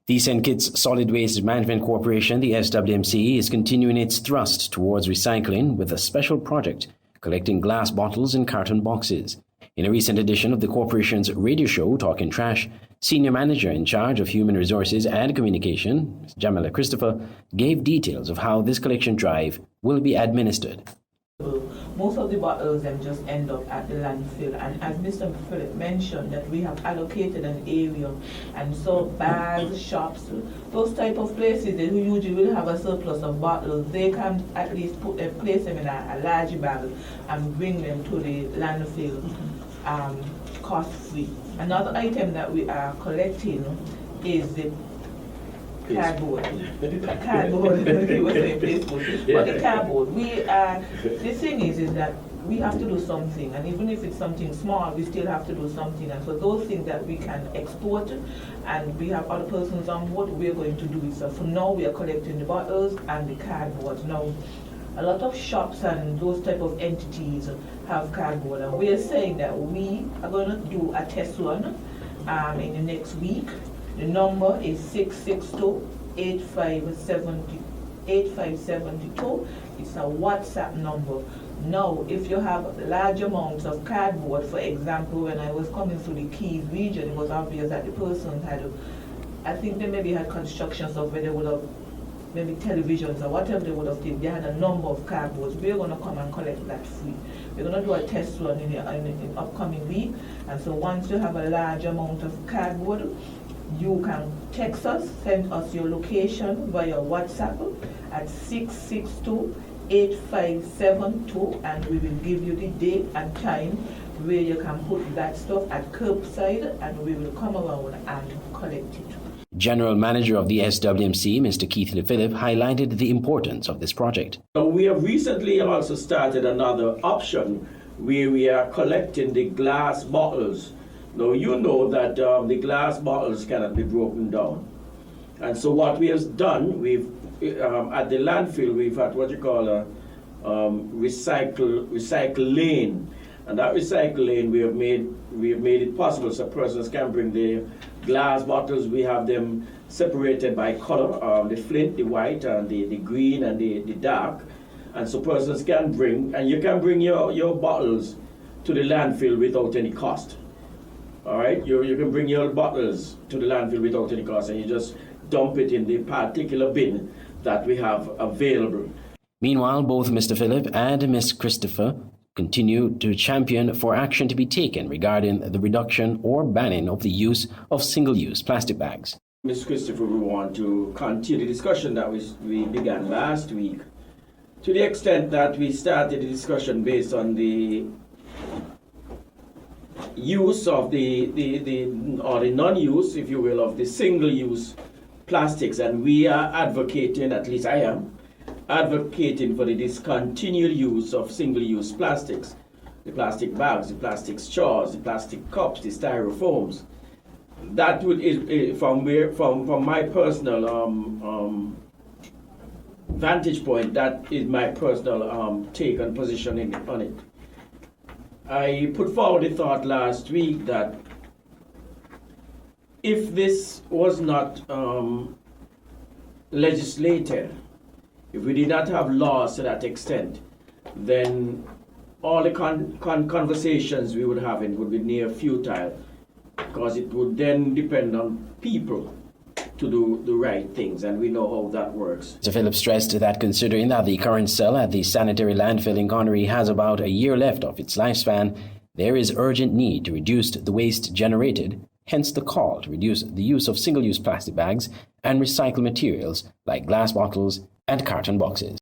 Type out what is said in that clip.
The St. Kitts Solid Waste Management Corporation, the SWMC, is continuing its thrust towards recycling with a special project collecting glass bottles and carton boxes. In a recent edition of the corporation's radio show, Talking Trash, Senior Manager in charge of Human Resources and Communication, Ms. Jamila Christopher, gave details of how this collection drive will be administered. Most of the bottles then just end up at the landfill, and as Mr. Philip mentioned, that we have allocated an area, and so bars, shops, those type of places, they usually will have a surplus of bottles. They can at least place them in a large bag and bring them to the landfill cost free. Another item that we are collecting is the cardboard. Cardboard. But the cardboard, the thing is that we have to do something, and even if it's something small, we still have to do something. And for those things that we can export, and we have other persons on board, we're going to do it. So for now, we are collecting the bottles and the cardboard. Now, a lot of shops and those type of entities have cardboard, and we are saying that we are going to do a test run in the next week. The number is 662-8572. It's a WhatsApp number. Now, if you have large amounts of cardboard, for example, when I was coming through the Keys region, it was obvious that the person had, I think they maybe had construction stuff where they would have, maybe televisions or whatever they would have did. They had a number of cardboards. We're going to come and collect that free. We're going to do a test run in the upcoming week. And so once you have a large amount of cardboard, you can text us, send us your location via WhatsApp at 662-8572, and we will give you the date and time where you can put that stuff at curbside, and we will come around and collect it. General Manager of the SWMC, Mr. Keith Phillip, highlighted the importance of this project. We have recently also started another option where we are collecting the glass bottles. Now, you know that the glass bottles cannot be broken down. And so what we have done, we've at the landfill, we've had what you call a recycle lane. And that recycle lane, we have made it possible so persons can bring the glass bottles. We have them separated by color, the flint, the white, and the green, and the dark. And so persons can bring, and you can bring your bottles to the landfill without any cost. All right, you can bring your bottles to the landfill without any cost, and you just dump it in the particular bin that we have available. Meanwhile, both Mr. Phillip and Ms. Christopher continue to champion for action to be taken regarding the reduction or banning of the use of single-use plastic bags. Ms. Christopher, we want to continue the discussion that we began last week, to the extent that we started the discussion based on the use of the non-use, if you will, of the single-use plastics, and we are advocating, at least I am, advocating for the discontinued use of single-use plastics, the plastic bags, the plastic straws, the plastic cups, the styrofoams. That would from my personal vantage point, that is my personal take and position on it. I put forward the thought last week that if this was not legislated, if we did not have laws to that extent, then all the conversations we would have would be near futile, because it would then depend on people to do the right things, and we know how that works. Mr. Phillips stressed that considering that the current cell at the sanitary landfill in Connery has about a year left of its lifespan, there is urgent need to reduce the waste generated, hence the call to reduce the use of single-use plastic bags and recycled materials like glass bottles and carton boxes.